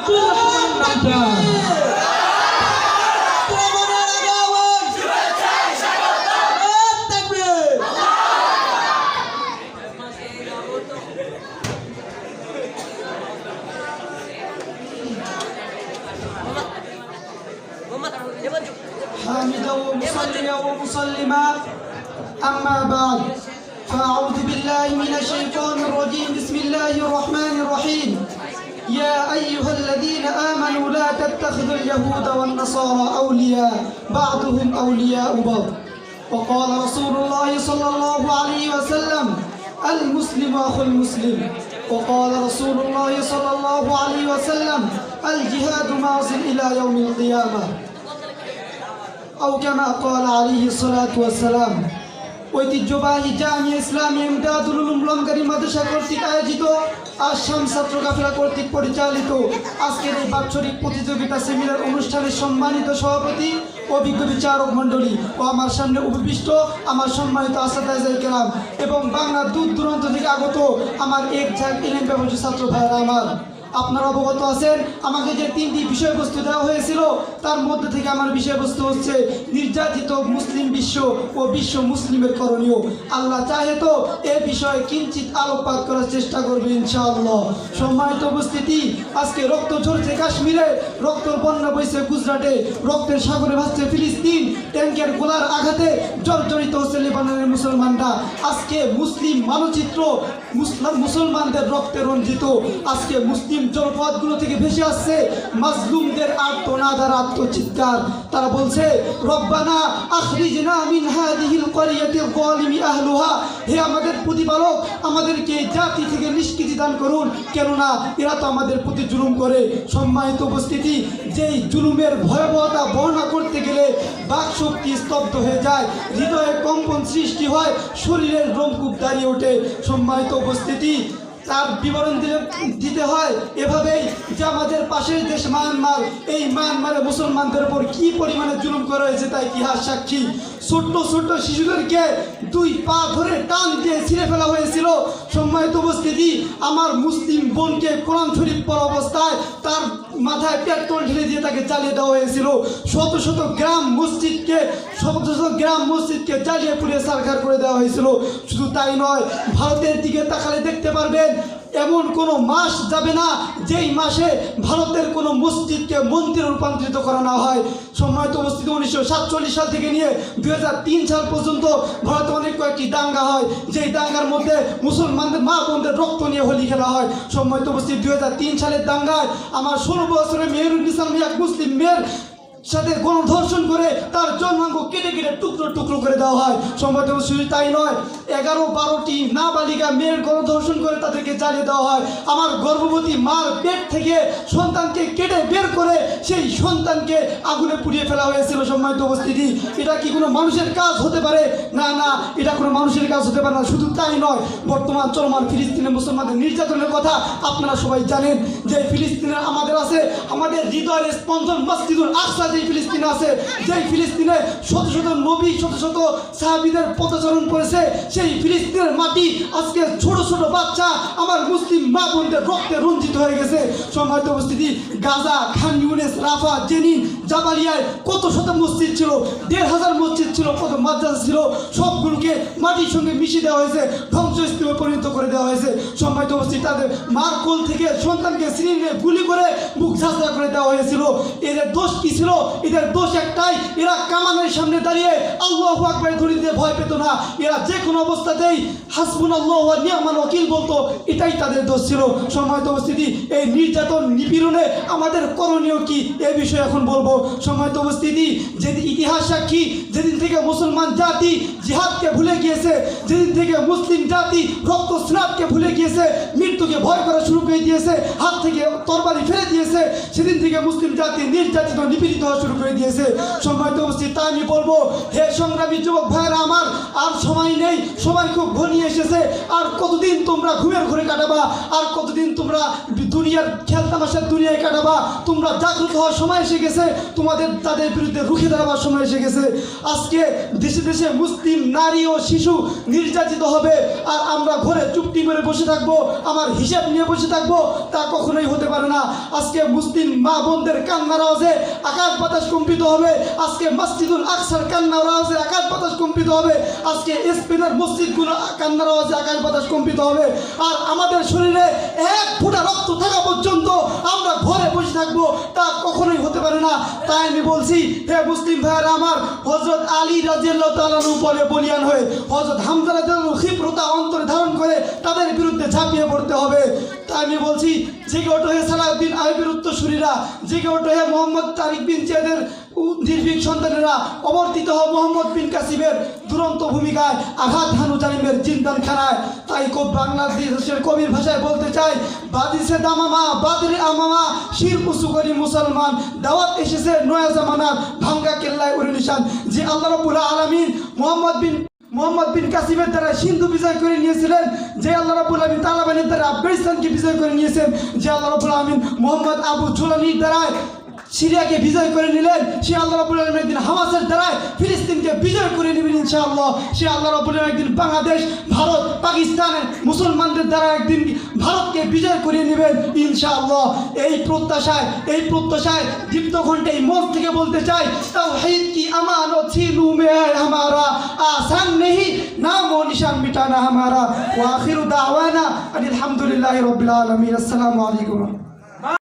حامدا ومصليا ومسلما أما بعد فأعوذ بالله من الشيطان الرجيم بسم الله الرحمن الرحيم يا أيها الذين آمنوا لا تتخذوا اليهود والنصارى أولياء بعضهم أولياء بعض وقال رسول الله صلى الله عليه وسلم المسلم أخو المسلم وقال رسول الله صلى الله عليه وسلم الجهاد ماض إلى يوم القيامة أو كما قال عليه الصلاة والسلام ঐতিহ্যবাহী জামিয়া ইসলামিয়া ইমদাদুল উলুম লঙ্গারি মাদ্রাসা কর্তৃক আয়োজিত আসাম ছাত্র কাফেলা কর্তৃক পরিচালিত আজকের এই বাৎসরিক প্রতিযোগিতা সেমিনার অনুষ্ঠানের সম্মানিত সভাপতি অভিজ্ঞ বিচারক মণ্ডলী ও আমার সামনে উপবিষ্ট আমার সম্মানিত আসাদায়ে কেরাম এবং বাংলার দূর দূরান্ত থেকে আগত আমার এক ঝাঁক ইলম ব্যবসায়ী ছাত্র ভাইরা আমার, আপনারা অবগত আছেন আমাকে যে তিনটি বিষয়বস্তু দেওয়া হয়েছিল তার মধ্যে থেকে আমার বিষয়বস্তু হচ্ছে নির্যাতিত মুসলিম বিশ্ব ও বিশ্ব মুসলিমের করণীয়। আল্লাহ চাহে তো এ বিষয়ে কিঞ্চিত আলোকপাত করার চেষ্টা করবে ইনশাআল্লাহ। সম্মানিত উপস্থিতি, আজকে রক্ত ঝরছে কাশ্মীরে, রক্তের বন্যা বইছে গুজরাটে, রক্তের সাগরে ভাসছে ফিলিস্তিন, ট্যাঙ্কের গোলার আঘাতে জর্জরিত হচ্ছে লেবাননের মুসলমানরা। আজকে মুসলিম মানচিত্র মুসলমানদের রক্তে রঞ্জিত। আজকে মুসলিম জনপদগুলো থেকে ভেসে আসছে মাজলুমদের আর্তনাদ আর আত্মচিৎকার। তারা বলছে রব্বানা আখরিজনা মিন হাদিহিল ক্বরিয়াতিল যালিমি আহলুহা, হে আমাদের প্রতিপালক আমাদেরকে জাতি থেকে নিষ্কৃতি দান করুন, কেননা এরা তো আমাদের প্রতি জুলুম করে। সম্মানিত উপস্থিতি, যেই জুলুমের ভয়াবহতা বর্ণনা করতে গেলে বাকশক্তি স্তব্ধ হয়ে যায়, হৃদয়ে কম্পন সৃষ্টি হয়, শরীরের রোমকূপ দাঁড়িয়ে ওঠে। সম্মানিত উপস্থিতি, তার বিবরণ দিতে হয় এভাবেই যে আমাদের পাশের দেশ মায়ানমার, এই মায়ানমারে মুসলমানদের উপর কি পরিমাণে জুলুম করা হয়েছে তা ইতিহাস সাক্ষী। ছোট্ট ছোট্ট শিশুদেরকে দুই পা ধরে টান দিয়ে ছিঁড়ে ফেলা হয়েছিল। সম্মানিত উপস্থিতি, আমার মুসলিম বোনকে কোরআন শরীফ পড়া অবস্থায় তার মাথায় পেট্রোল ঢেলে দিয়ে তাকে জ্বালিয়ে দেওয়া হয়েছিল। শত শত গ্রাম মসজিদকে জ্বালিয়ে পুড়িয়ে সারখার করে দেওয়া হয়েছিল। শুধু তাই নয়, ভারতের দিকে তাকালে দেখতে পারবেন এমন কোনো মাস যাবে না যেই মাসে ভারতের কোনো মসজিদকে মন্দিরে রূপান্তরিত করা না হয়। সম্মানিত উপস্থিতি, 1947 সাল থেকে নিয়ে 2003 সাল পর্যন্ত ভারতে অনেক কয়েকটি দাঙ্গা হয়, যেই দাঙ্গার মধ্যে মুসলমানদের মা বোনদের রক্ত নিয়ে হোলি খেলা হয়। সম্মানিত উপস্থিতি, 2003 সালের দাঙ্গায় আমার 16 বছরের মেহরুন্নিসা এক মুসলিম মেয়ের সাথে গণধর্ষণ করে তার জন্মাঙ্গ কেটে কেটে টুকরো টুকরো করে দেওয়া হয়। সম্ভবত শুধু তাই নয়, 11-12টি নাবালিকা মেয়ের গণধর্ষণ করে তাদেরকে জ্বালিয়ে দেওয়া হয়। আমার গর্ভবতী মার পেট থেকে সন্তানকে কেটে বের করে সেই সন্তানকে আগুনে পুড়িয়ে ফেলা হয়েছিল। সম্মানিত উপস্থিতি, এটা কি কোনো মানুষের কাজ হতে পারে? না না, এটা কোনো মানুষের কাজ হতে পারে না। শুধু তাই নয়, বর্তমান চলমান ফিলিস্তিনের মুসলমানদের নির্যাতনের কথা আপনারা সবাই জানেন। যে ফিলিস্তিনে আমাদের আছে, আমাদের হৃদয়ের স্পন্দন মসজিদুল আকসা যেই ফিলিস্তিনে আছে, যেই ফিলিস্তিনে শত শত নবী শত শত সাহাবীদের পদচারণ করেছে, সেই ফিলিস্তিনের মাটি আজকে ছোট ছোট বাচ্চা আমার মুসলিম মা বোনদের রক্তে রঞ্জিত হয়ে গেছে। সম্মানিত উপস্থিতি, গাজা, খান ইউনিস, রাফা, জেনিন, জাবালিয়ায় কত শত মসজিদ ছিল, 1500 মসজিদ ছিল, কত মাদ্রাসা ছিল, সবগুলোকে মাটির সঙ্গে মিশিয়ে দেওয়া হয়েছে, ধ্বংসস্তূপে পরিণত করে দেওয়া হয়েছে। সম্মানিত উপস্থিতি, তাদের মার কোল থেকে সন্তানকে সিরিঞ্জে গুলি করে মুখ ঝাঁঝরা করে দেওয়া হয়েছিল। এদের দোষ কি ছিল? এদের দোষ একটাই, এরা কামানের সামনে দাঁড়িয়ে আল্লাহু আকবার ধ্বনি দিয়ে ভয় পেত না। এরা যে কোনো অবস্থাতেই হাসবুনাল্লাহু ওয়া নি'মাল ওয়াকিল বলতো, এটাই তাদের দোষ ছিল। সম্মানিত উপস্থিতি, এই নির্যাতন নিপীড়নে আমাদের করণীয় কি এ বিষয়ে এখন বলবো। সম্মানিত উপস্থিতি, যেদিন ইতিহাস সাক্ষী, যেদিন থেকে মুসলমান জাতি জিহাদকে ভুলে গিয়েছে, যেদিন থেকে মুসলিম জাতি রক্ত স্নাতকে ভুলে গিয়েছে, মৃত্যুকে ভয় করা শুরু করে দিয়েছে, হাত থেকে তরবারি ফেলে দিয়েছে, সেদিন থেকে মুসলিম জাতি নির্যাতিত নিপীড়িত হওয়া শুরু করে দিয়েছে। সম্মানিত উপস্থিতি, তাই আমি বলবো, হে সংগ্রামী যুবক ভাইয়েরা আমার, আর সময় নেই, সময় খুব ঘনিয়ে এসেছে। আর কতদিন তোমরা ঘুমের ঘরে কাটাবা? আর কতদিন তোমরা দুনিয়ার খেলতামাশার দুনিয়ায় কাটাবা? তোমরা জাগ্রত হওয়ার সময় এসে গেছে, তোমাদের তাদের বিরুদ্ধে রুখে দাঁড়াবার সময় এসে গেছে। আজকে দেশে দেশে মুসলিম নারী ও শিশু নির্যাতিত হবে, আর আমরা ঘরে চুপটি করে বসে থাকবো, আমার হিসাব নিয়ে বসে থাকবো, তা কখনোই হতে পারে না। আজকে মুসলিম মা বোনদের কান্নার আওয়াজে আকাশ বাতাস কম্পিত হবে, আজকে মসজিদুল আকসার কান্নার আওয়াজে আকাশ বাতাস কম্পিত হবে, আজকে স্পেনের মসজিদগুলো কান্নার আওয়াজে আকাশ বাতাস কম্পিত হবে। আর আমাদের শরীরে এক ফোঁটা রক্ত থাকা পর্যন্ত আমরা ঘরে বসে থাকবো, তা কখনোই হতে পারে না। তাই আমি বলছি, হে মুসলিম ভাইয়েরা আমার, হযরত আলী রাদিয়াল্লাহু তাআলার উপরে বলিয়ান হয়ে হযরত হামজা রাদিয়াল্লাহু ক্ষিপ্রতা অন্তরে ধারণ করে তাদের বিরুদ্ধে ঝাঁপিয়ে পড়তে হবে। তাই আমি বলছি, জেগে ওঠো হে সালাউদ্দিন আইয়ুবের উত্তরসূরিরা, জেগে ওঠো হে মোহাম্মদ তারিক বিন জিয়াদের নির্ভীক সন্তানেরা, অবর্তিত হও মোহাম্মদ বিন কাসিমের দুরন্ত ভূমিকায়, আঘাত হানু জালিমের জিন্দানখানায়। তাই বাংলাদেশের কবির ভাষায় বলতে চাই, বাদিসে দামামা বাদরে আমামা শির উঁচু করি মুসলমান, দাওয়াত এসেছে নয়া জামানার ভাঙ্গা কেল্লায় উড়ে নিশান। যে আল্লাহ রাব্বুল আলামিন মোহাম্মদ বিন কাসিমের দ্বারা সিন্ধু বিজয় করে নিয়েছিলেন, যে আল্লাহ রাব্বুল আলামিন তালেবানের দ্বারা আফগানিস্তানকে বিজয় করে নিয়েছেন, যে আল্লাহ রাব্বুল আলামিন মোহাম্মদ আবু জুলানির দ্বারায় সিরিয়াকে বিজয় করে নিলেন, সে আল্লাহ রাব্বুল আলামিন একদিন হামাসের দ্বারায় ফিলিস্তিনকে বিজয় করে নেবেন ইনশাআল্লাহ। সে আল্লাহ রাব্বুল আলামিন একদিন বাংলাদেশ, ভারত, পাকিস্তানের মুসলমানদের দ্বারা একদিন ভারতকে বিজয় করে নেবেন ইনশাআল্লাহ। এই প্রত্যাশায় দীপ্ত ঘণ্টে এই মঞ্চ থেকে বলতে চাই, তাওহীদ কি আমানত সিলু মে হামারা, আসান নেহি নাম ও নিশান মিটানা হামারা। ওয়া আখিরু দাওয়ানা আলহামদুলিল্লাহি রাব্বিল আলামিন। আসসালামু আলাইকুম।